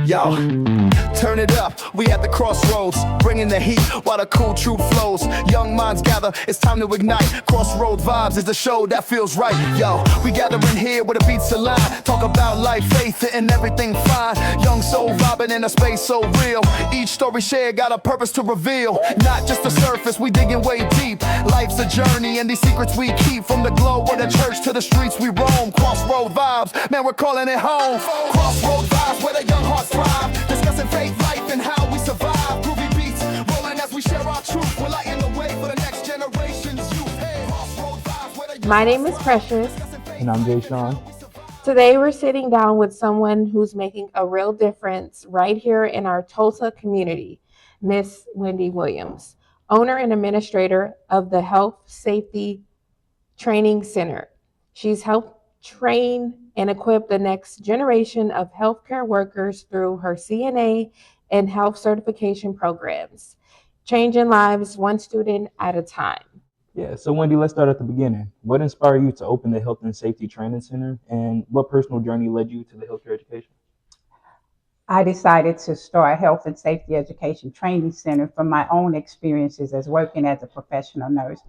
Yo, turn it up, we at the crossroads, bringing the heat while the cool truth flows. Young minds gather, it's time to ignite. Crossroad vibes is the show that feels right. Yo, we gathering here where the beats align. Talk about life, faith, and everything fine. Young soul vibing in a space so real. Each story shared got a purpose to reveal. Not just the surface, we digging way deep. Life's a journey and these secrets we keep. From the glow of the church to the streets we roam. Crossroad vibes, man, we're calling it home. Crossroad vibes where the young hearts thrive. Discussing faith, life, and how we survive. Groovy beats rolling as we share our truth. We're lighting the way for the next generation's youth. Hey, Crossroad vibes where the My name is Precious. And I'm Jay Sean. Today we're sitting down with someone who's making a real difference right here in our Tulsa community, Miss Wendy Williams, owner and administrator of the Health Safety Training Center. She's helped train and equip the next generation of healthcare workers through her CNA and health certification programs, changing lives one student at a time. Yeah, so Wendy, let's start at the beginning. What inspired you to open the Health and Safety Training Center, and what personal journey led you to the healthcare education? I decided to start a health and safety education training center from my own experiences as working as a professional nurse.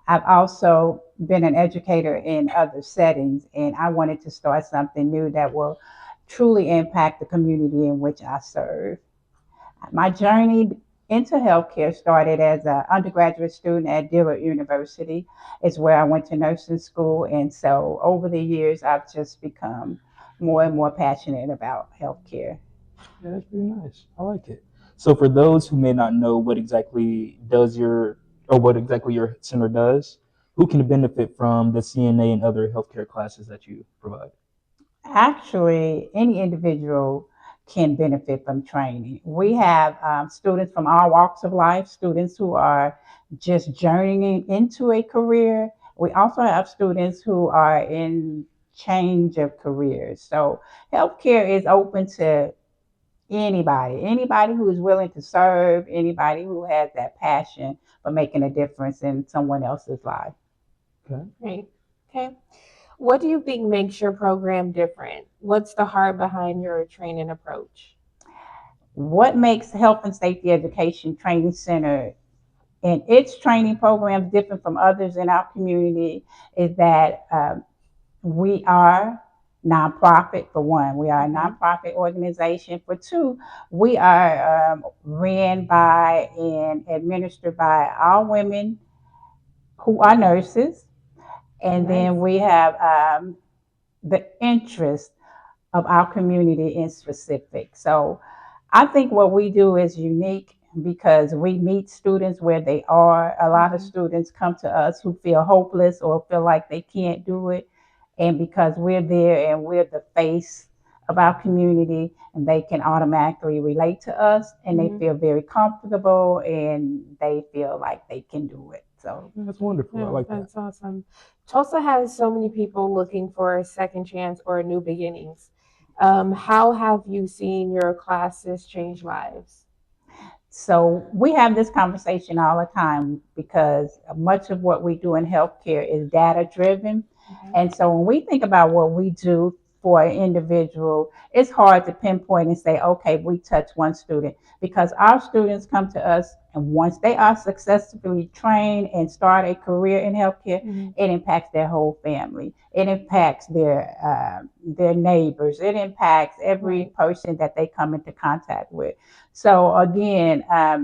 I've also been an educator in other settings, and I wanted to start something new that will truly impact the community in which I serve. My journey into healthcare started as an undergraduate student at Dillard University. It's where I went to nursing school, and so over the years, I've just become more and more passionate about healthcare. Yeah, that's pretty nice. I like it. So for those who may not know what exactly your center does, who can benefit from the CNA and other healthcare classes that you provide? Actually, any individual can benefit from training. We have students from all walks of life, students who are just journeying into a career. We also have students who are in change of careers. So healthcare is open to anybody who is willing to serve, anybody who has that passion for making a difference in someone else's life. Okay. Right. Okay. What do you think makes your program different? What's the heart behind your training approach? What makes Health and Safety Education Training Center and its training programs different from others in our community is that we are nonprofit. For one, we are a nonprofit organization. For two, we are ran by and administered by all women who are nurses. And then we have the interest of our community in specific. So I think what we do is unique because we meet students where they are. A lot of students come to us who feel hopeless or feel like they can't do it. And because we're there and we're the face of our community, and they can automatically relate to us, and they feel very comfortable and they feel like they can do it. So That's wonderful. I like that. That's awesome. Tulsa has so many people looking for a second chance or new beginnings. How have you seen your classes change lives? So we have this conversation all the time because much of what we do in healthcare is data driven. And so when we think about what we do for an individual, it's hard to pinpoint and say, okay, we touch one student, because our students come to us, and once they are successfully trained and start a career in healthcare, it impacts their whole family. It impacts their neighbors. It impacts every person that they come into contact with. So again,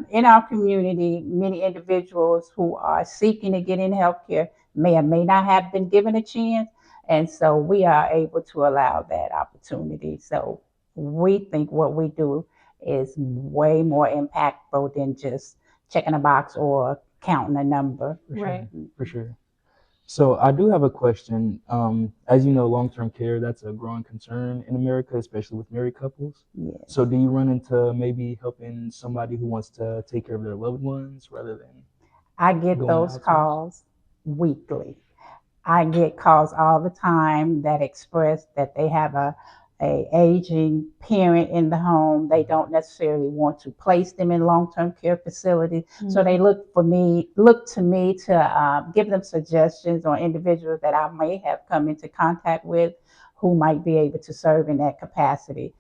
in our community, many individuals who are seeking to get in healthcare may or may not have been given a chance. And so we are able to allow that opportunity. So we think what we do is way more impactful than just checking a box or counting a number. For sure. So I do have a question. As you know, long-term care, that's a growing concern in America, especially with married couples. Yes. So do you run into maybe helping somebody who wants to take care of their loved ones rather than I get going those outsource? calls weekly. I get calls all the time that express that they have a aging parent in the home. They don't necessarily want to place them in long-term care facilities. So they look to me to give them suggestions on individuals that I may have come into contact with who might be able to serve in that capacity.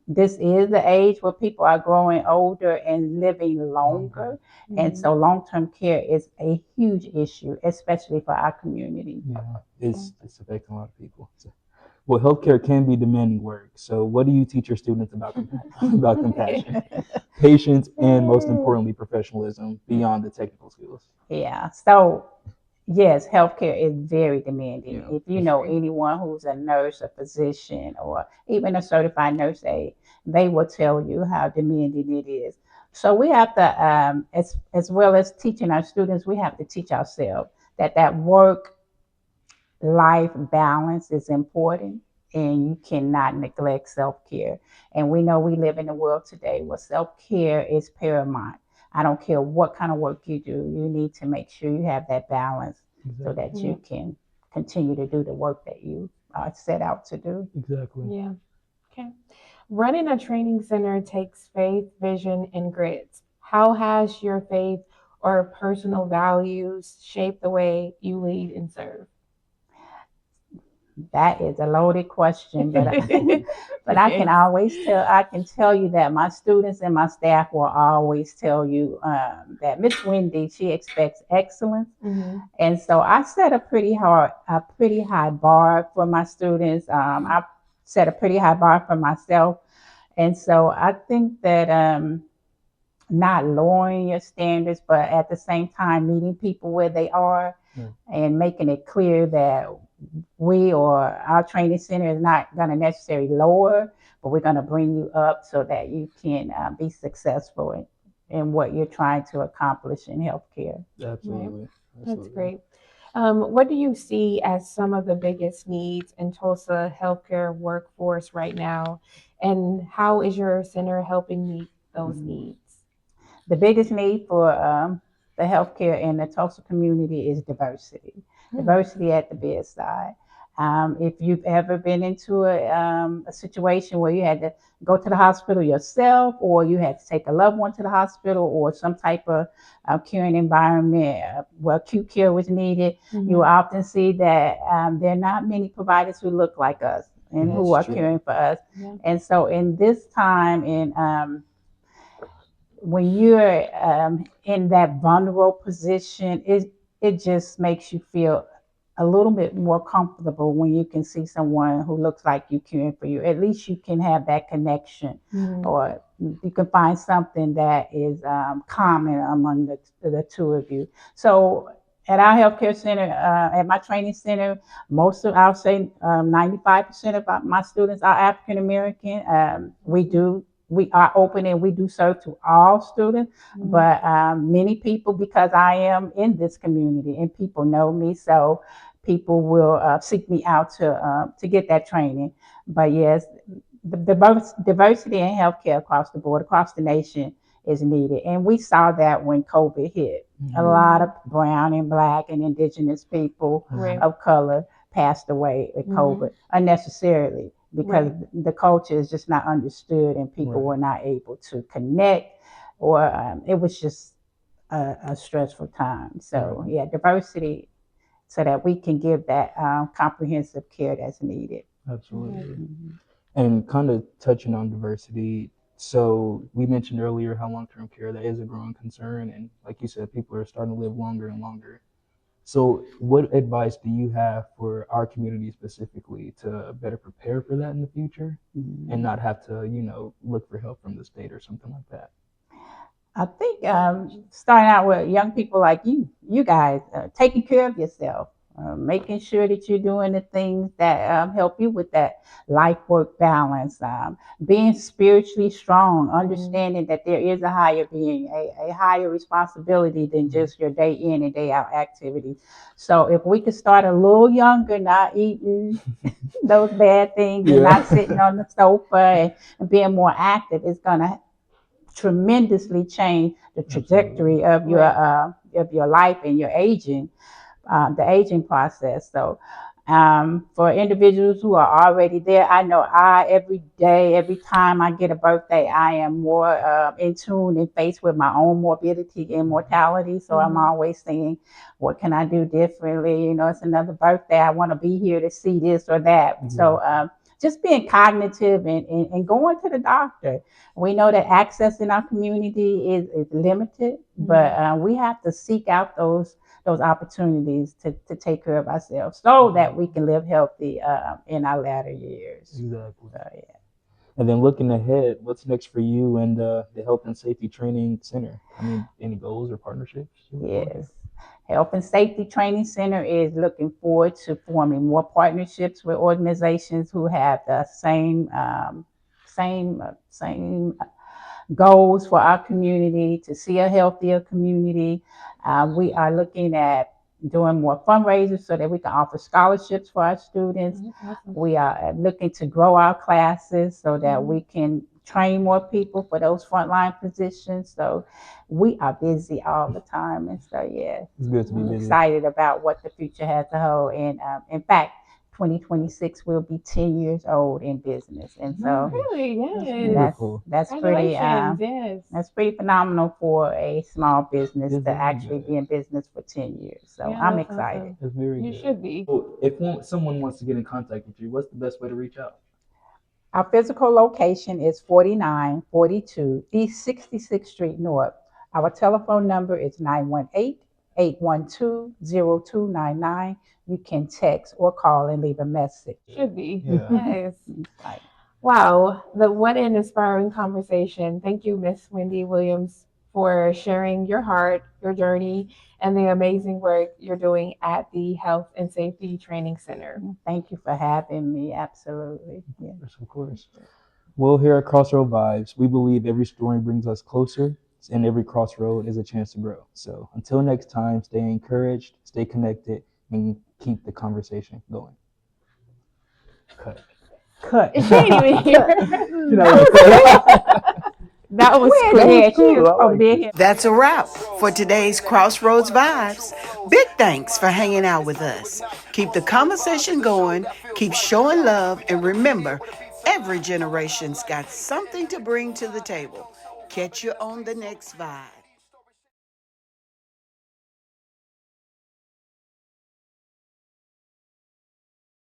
this is the age where people are growing older and living longer. And so long-term care is a huge issue, especially for our community. Yeah, it's affecting a lot of people. So, well, healthcare can be demanding work. So, what do you teach your students about about compassion, patience, and most importantly, professionalism beyond the technical skills? Yeah. So yes, healthcare is very demanding. Yeah. If you know anyone who's a nurse, a physician, or even a certified nurse aide, they will tell you how demanding it is. So we have to, as well as teaching our students, we have to teach ourselves that work life balance is important, and you cannot neglect self-care. And we know we live in a world today where self-care is paramount. I don't care what kind of work you do, you need to make sure you have that balance so that you can continue to do the work that you set out to do. Exactly. Yeah. Okay. Running a training center takes faith, vision, and grit. How has your faith or personal values shaped the way you lead and serve? That is a loaded question, but but I can tell you that my students and my staff will always tell you that Miss Wendy, she expects excellence. And so I set a pretty high bar for my students. I set a pretty high bar for myself. And so I think that not lowering your standards, but at the same time meeting people where they are and making it clear that we or our training center is not going to necessarily lower, but we're going to bring you up so that you can be successful in what you're trying to accomplish in healthcare. Absolutely. That's great. What do you see as some of the biggest needs in Tulsa healthcare workforce right now, and how is your center helping meet those needs? The biggest need for the healthcare in the Tulsa community is diversity. Diversity at the bedside. If you've ever been into a situation where you had to go to the hospital yourself, or you had to take a loved one to the hospital, or some type of caring environment where acute care was needed, you will often see that there are not many providers who look like us and who are caring for us. And so in this time, when you're in that vulnerable position, it just makes you feel a little bit more comfortable when you can see someone who looks like you caring for you. At least you can have that connection, or you can find something that is common among the two of you. So at our healthcare center, at my training center, I'll say 95% of my students are African American. We are open and we do serve to all students, but many people, because I am in this community and people know me, so people will seek me out to get that training. But yes, the diversity in healthcare across the board, across the nation is needed. And we saw that when COVID hit. A lot of brown and black and indigenous people of color passed away with COVID unnecessarily, because the culture is just not understood and people were not able to connect, or it was just a stressful time. So yeah, diversity, so that we can give that comprehensive care that's needed. Absolutely. And kind of touching on diversity, so we mentioned earlier how long-term care, that is a growing concern, and like you said, people are starting to live longer and longer. So what advice do you have for our community specifically to better prepare for that in the future and not have to, look for help from the state or something like that? I think starting out with young people like you guys, taking care of yourself, making sure that you're doing the things that help you with that life-work balance, being spiritually strong, understanding that there is a higher being, a higher responsibility than just your day in and day out activities. So if we could start a little younger, not eating those bad things and not sitting on the sofa and being more active, it's going to tremendously change the trajectory of your life and your aging, the aging process. So for individuals who are already there, I know every day, every time I get a birthday, I am more in tune and faced with my own morbidity and mortality. So I'm always saying, what can I do differently? It's another birthday. I want to be here to see this or that. So just being cognitive and going to the doctor. We know that access in our community is limited, but we have to seek out those opportunities to take care of ourselves so that we can live healthy in our latter years. Exactly. So, yeah. And then looking ahead, what's next for you and the Health and Safety Training Center? I mean, any goals or partnerships? Yes. Health and Safety Training Center is looking forward to forming more partnerships with organizations who have the same goals for our community, to see a healthier community. We are looking at doing more fundraisers so that we can offer scholarships for our students. We are looking to grow our classes so that we can train more people for those frontline positions. So we are busy all the time. And so, yeah, It's good to be I'm busy. excited about what the future has to hold. And in fact, 2026 will be 10 years old in business. And so Really? That's Yes. beautiful. that's pretty Congratulations. Yes. that's pretty phenomenal for a small business It's to very actually good. be in business for 10 years. So Yeah, I'm that's excited. awesome. It's very You good. should be. So if someone wants to get in contact with you, what's the best way to reach out? Our physical location is 4942 East 66th Street North. Our telephone number is 918-812-0299. You can text or call and leave a message. Should be. Yeah. Yes. Right. Wow. What an inspiring conversation. Thank you, Miss Wendy Williams, for sharing your heart, your journey, and the amazing work you're doing at the Health and Safety Training Center. Thank you for having me. Absolutely. Yeah. Of course. Well, here at Crossroad Vibes, we believe every story brings us closer, and every crossroad is a chance to grow. So until next time, stay encouraged, stay connected, and keep the conversation going. Cut. Cut. She ain't even here. You know, That was Where's quick. the head? She cool. is I supposed to be like here. That's a wrap for today's Crossroads Vibes. Big thanks for hanging out with us. Keep the conversation going, keep showing love, and remember, every generation's got something to bring to the table. Catch you on the next vibe.